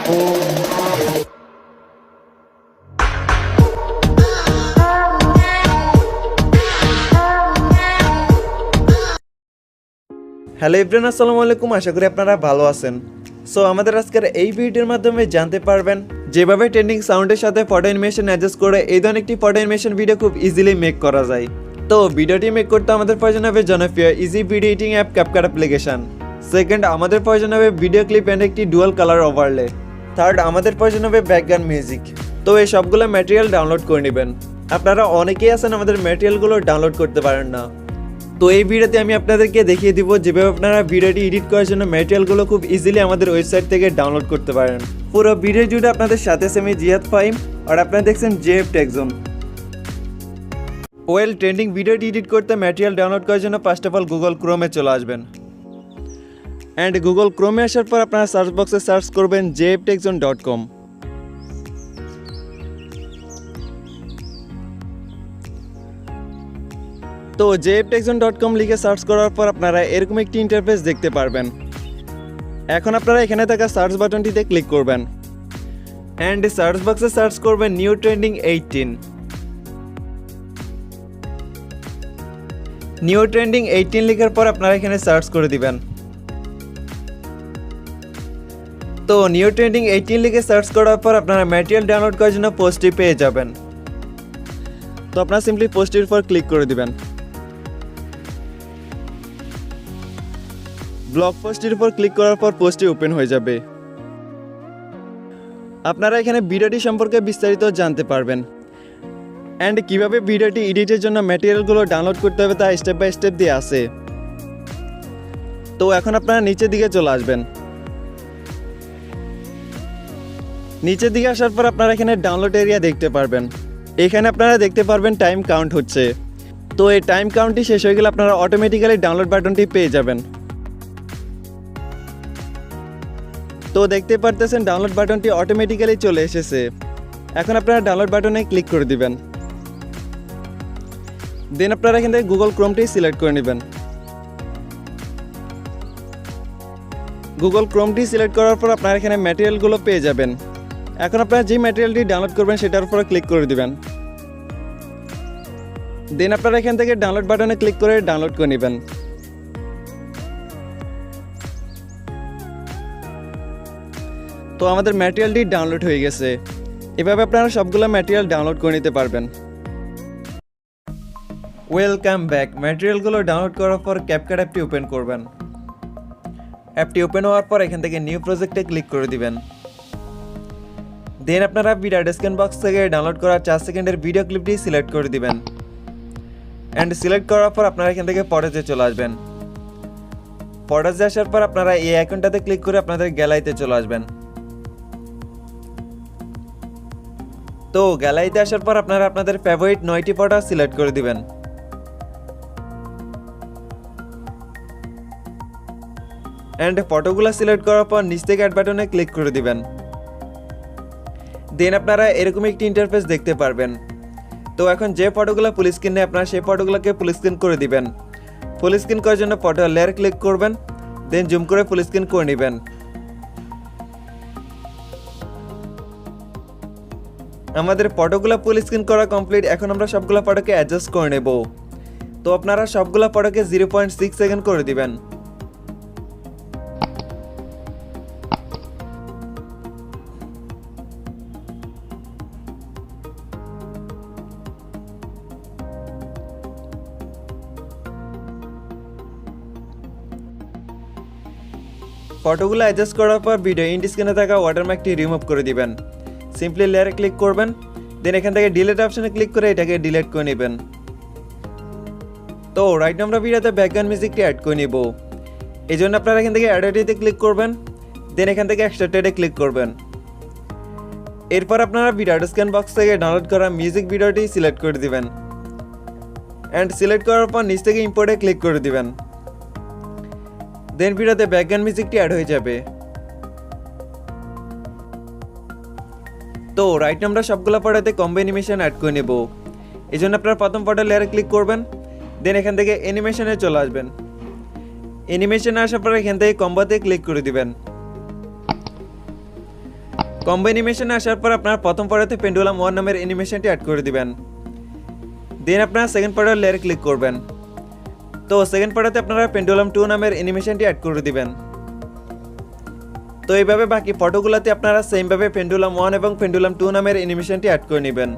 Hello everyone, আসসালামু আলাইকুম। আশা করি আপনারা ভালো আছেন। সো আমাদের আজকের এই ভিডিওর মাধ্যমে জানতে পারবেন যেভাবে ট্রেন্ডিং সাউন্ডের সাথে ফটো অ্যানিমেশন অ্যাডজাস্ট করে এই ধরনের একটি ফটো অ্যানিমেশন ভিডিও খুব ইজিলি মেক করা যায়। তো ভিডিওটি মেক করতে আমাদের প্রয়োজন হবে জনপ্রিয় easy video editing app CapCut application. Second, আমাদের প্রয়োজন হবে ভিডিও ক্লিপ অ্যান্ড একটি ডুয়াল কালার ওভারলে। থার্ড, আমাদের প্রয়োজন হবে ব্যাকগ্রাউন্ড মিউজিক। তো এই সবগুলো ম্যাটেরিয়াল ডাউনলোড করে নেবেন। আপনারা অনেকেই আছেন আমাদের ম্যাটেরিয়ালগুলো ডাউনলোড করতে পারেন না। তো এই ভিডিওতে আমি আপনাদেরকে দেখিয়ে দিব যেভাবে আপনারা ভিডিওটি এডিট করার জন্য ম্যাটেরিয়ালগুলো খুব ইজিলি আমাদের ওয়েবসাইট থেকে ডাউনলোড করতে পারেন। পুরো ভিডিও জুড়ে আপনাদের সাথে আমি জিহাদ ফাহিম, আর আপনারা দেখছেন জেএফ টেকজোন। ওয়েল, ট্রেন্ডিং ভিডিওটি এডিট করতে ম্যাটেরিয়াল ডাউনলোড করার জন্য ফার্স্ট অফ অল গুগল ক্রোমে চলে আসবেন। অ্যান্ড গুগল ক্রোমে আসার পর আপনারা সার্চ বক্সে সার্চ করবেন jiftechzone.com। তো jiftechzone.com লিখে সার্চ করার পর আপনারা এরকম একটি ইন্টারফেস দেখতে পারবেন। এখন আপনারা এখানে থাকা সার্চ বাটনটিতে ক্লিক করবেন অ্যান্ড সার্চ বক্সে সার্চ করবেন নিউ ট্রেন্ডিং 18। নিউ ট্রেন্ডিং 18 লেখার পর আপনারা এখানে সার্চ করে দিবেন। তো নিউ ট্রেন্ডিং 18 লিখে সার্চ করার পর আপনারা ম্যাটেরিয়াল ডাউনলোড করার জন্য পোস্টটি পেয়ে যাবেন। তো আপনারা সিম্পলি পোস্টের উপর ক্লিক করে দিবেন। ব্লগ পোস্টের উপর ক্লিক করার পর পোস্টটি ওপেন হয়ে যাবে। আপনারা এখানে ভিডিওটি সম্পর্কে বিস্তারিত জানতে পারবেন অ্যান্ড কিভাবে ভিডিওটি এডিটের জন্য ম্যাটেরিয়ালগুলো ডাউনলোড করতে হবে তা স্টেপ বাই স্টেপ দিয়ে আছে। তো এখন আপনারা নিচের দিকে চলে আসবেন। নিচের দিকে আসার পর আপনারা এখানে ডাউনলোড এরিয়া দেখতে পারবেন। এখানে আপনারা দেখতে পারবেন টাইম কাউন্ট হচ্ছে। তো এই টাইম কাউন্টটি শেষ হয়ে গেলে আপনারা অটোমেটিক্যালি ডাউনলোড বাটনটি পেয়ে যাবেন। তো দেখতে পারতেছেন ডাউনলোড বাটনটি অটোমেটিক্যালি চলে এসেছে। এখন আপনারা ডাউনলোড বাটনে ক্লিক করে দিবেন। দেন আপনারা এখান থেকে গুগল ক্রোমটি সিলেক্ট করে নেবেন। গুগল ক্রোমটি সিলেক্ট করার পর আপনারা এখানে ম্যাটেরিয়ালগুলো পেয়ে যাবেন। এখন আপনারা যে ম্যাটেরিয়ালটি ডাউনলোড করবেন সেটার উপরে ক্লিক করে দিবেন। দেন আপনারা এখান থেকে ডাউনলোড বাটনে ক্লিক করে ডাউনলোড করে নেবেন। তো আমাদের ম্যাটেরিয়ালটি ডাউনলোড হয়ে গেছে। এভাবে আপনারা সবগুলো ম্যাটেরিয়াল ডাউনলোড করে নিতে পারবেন। Welcome back. ম্যাটেরিয়ালগুলো ডাউনলোড করার পর ক্যাপকাট অ্যাপটি ওপেন করবেন। অ্যাপটি ওপেন হওয়ার পর এখান থেকে নিউ প্রজেক্টে ক্লিক করে দিবেন। দেন আপনারা ভিডিও ডেসক্রিপশন বক্স থেকে ডাউনলোড করা 4 সেকেন্ডের ভিডিও ক্লিপটি সিলেক্ট করে দিবেন অ্যান্ড সিলেক্ট করার পর আপনারা এখান থেকে ফটোজে চলে আসবেন। ফটোজে আসার পর আপনারা এই আইকনটাতে ক্লিক করে আপনাদের গ্যালারিতে চলে আসবেন। তো গ্যালারিতে আসার পর আপনারা আপনাদের ফেভারিট 9টি ফটো সিলেক্ট করে দিবেন। অ্যান্ড ফটোগুলো সিলেক্ট করার পর নিচ থেকে অ্যাড বাটনে ক্লিক করে দিবেন। দেন আপনারা এরকম একটি ইন্টারফেস দেখতে পারবেন। তো এখন যে ফটোগুলো ফুল স্ক্রিনে আপনারা সেই ফটোগুলোকে ফুল স্ক্রিন করে দিবেন। ফুল স্ক্রিন করার জন্য ফটো লেয়ার ক্লিক করবেন, দেন জুম করে ফুল স্ক্রিন করে নেবেন। আমাদের ফটোগুলো ফুল স্ক্রিন করা কমপ্লিট। এখন আমরা সবগুলো ফটোকে অ্যাডজাস্ট করে নেব। তো আপনারা সবগুলো ফটোকে 0.6 সেকেন্ড করে দিবেন। ফটোগুলো অ্যাডজাস্ট করার পর ভিডিও ইন্ড স্ক্রিনে থাকা ওয়াটারমার্কটি রিমুভ করে দিবেন। সিম্পলি লেয়ারে ক্লিক করবেন, দেন এখান থেকে ডিলিট অপশনে ক্লিক করে এটাকে ডিলিট করে নেবেন। তো রাইট নাও আমরা ভিডিওতে ব্যাকগ্রাউন্ড মিউজিকটি অ্যাড করে নেব। এই জন্য আপনারা এখান থেকে অ্যাডেটিতে ক্লিক করবেন, দেন এখান থেকে এক্সট্রাক্টেডে ক্লিক করবেন। এরপর আপনারা ভিডিও ডেসক্রিপশন বক্স থেকে ডাউনলোড করা মিউজিক ভিডিওটি সিলেক্ট করে দিবেন অ্যান্ড সিলেক্ট করার পর নিচ থেকে ইম্পোর্টে ক্লিক করে দিবেন। দেন ভিডিওতে ব্যাকগ্রাউন্ড মিউজিকটি অ্যাড হয়ে যাবে। তো রাইট আমরা সবগুলো ফটোতে কম্বো অ্যানিমেশন অ্যাড করে নেব। এই জন্য আপনারা প্রথম ফটো লেয়ারে ক্লিক করবেন, দেন এখান থেকে অ্যানিমেশনে চলে আসবেন। অ্যানিমেশনে আসার পর এখান থেকে কম্বোতে ক্লিক করে দিবেন। কম্বো অ্যানিমেশনে আসার পর আপনারা প্রথম পর্যায়ে পেন্ডুলাম 1 নামের অ্যানিমেশনটি অ্যাড করে দিবেন। দেন আপনারা সেকেন্ড পর্যায়ে লেয়ার ক্লিক করবেন। তো সেকেন্ড পর্যায়ে আপনারা পেন্ডুলাম 2 নামের অ্যানিমেশনটি অ্যাড করে দিবেন। তো এইভাবে বাকি ফটোগুলোতে আপনারা সেমভাবে পেন্ডুলাম 1 এবং পেন্ডুলাম 2 নামের অ্যানিমেশনটি অ্যাড করে নেবেন।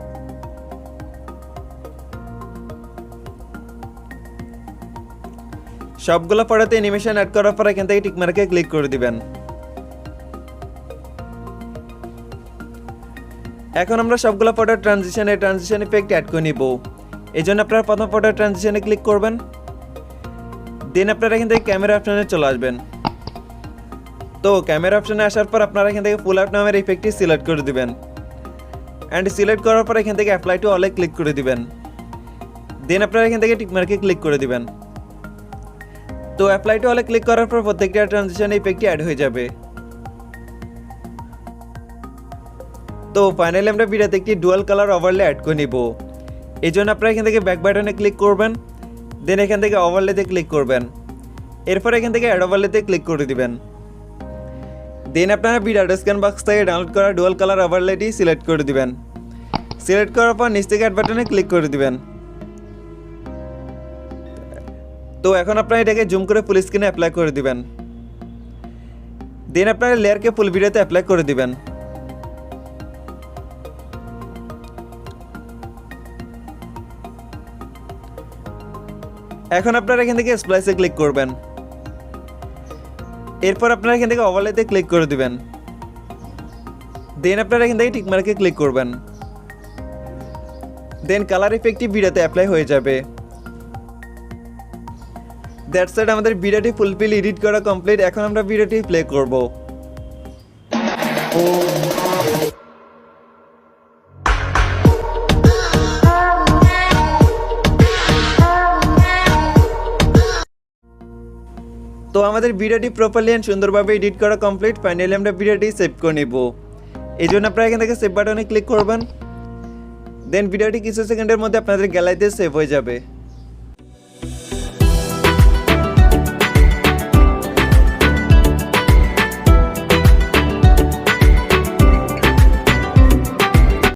সবগুলো ফটোতে অ্যানিমেশন অ্যাড করার পর এখান থেকে টিক মার্কে ক্লিক করে দিবেন। এখন আমরা সবগুলো ফটো ট্রানজিশন ইফেক্ট অ্যাড করে নিব। এই জন্য আপনারা প্রথম ফটো ট্রানজিশনে ক্লিক করবেন। দেন আপনারা এখান থেকে ক্যামেরা অপশনে চলে আসবেন। তো ক্যামেরা অপশনে আসার পর আপনারা এখান থেকে ফুল আউট নামের ইফেক্টটি সিলেক্ট করে দিবেন। অ্যান্ড সিলেক্ট করার পর এখান থেকে অ্যাপ্লাই টু অলে ক্লিক করে দিবেন। দেন আপনারা এখান থেকে টিক মার্কে ক্লিক করে দিবেন। তো অ্যাপ্লাই টু অলে ক্লিক করার পর প্রত্যেকটা ট্রানজিশন ইফেক্টটি অ্যাড হয়ে যাবে। তো ফাইনালি আমরা ভিডিওতে একটি ডুয়াল কালার ওভারলে অ্যাড করে নিব। এই জন্য আপনারা এখান থেকে ব্যাক বাটনে ক্লিক করবেন। দেন এখান থেকে ওভারলেতে ক্লিক করবেন। এরপর এখান থেকে অ্যাড ওভারলেতে ক্লিক করে দিবেন। দেন আপনারা ভিডিও ডেসক্রিপশন বক্স থেকে ডাউনলোড করা ডুয়াল কালার ওভারলেটি সিলেক্ট করে দিবেন। সিলেক্ট করার পর নিচ থেকে অ্যাড বাটনে ক্লিক করে দিবেন। তো এখন আপনারা এটাকে জুম করে ফুল স্ক্রিনে অ্যাপ্লাই করে দিবেন। দেন আপনারা লেয়ারকে ফুল ভিডিওতে অ্যাপ্লাই করে দিবেন। এখন আপনারা এখান থেকে স্প্লাইসে ক্লিক করবেন। এরপর আপনারা এখান থেকে ওভারলেতে ক্লিক করে দিবেন। দেন আপনারা এখান থেকে টিক মার্কে ক্লিক করবেন। দেন কালার ইফেক্টটি ভিডিওতে অ্যাপ্লাই হয়ে যাবে। দ্যাটস ইট, আমাদের ভিডিওটি ফুলফিল এডিট করা কমপ্লিট। এখন আমরা ভিডিওটি প্লে করব। তো আমাদের ভিডিওটি প্রপারলি এন্ড সুন্দরভাবে এডিট করা কমপ্লিট। ফাইনালি আমরা ভিডিওটি সেভ করে নিব। এই জন্য আপনারা এখান থেকে সেভ বাটনে ক্লিক করবেন। দেন ভিডিওটি কিছু সেকেন্ডের মধ্যে আপনাদের গ্যালারিতে সেভ হয়ে যাবে।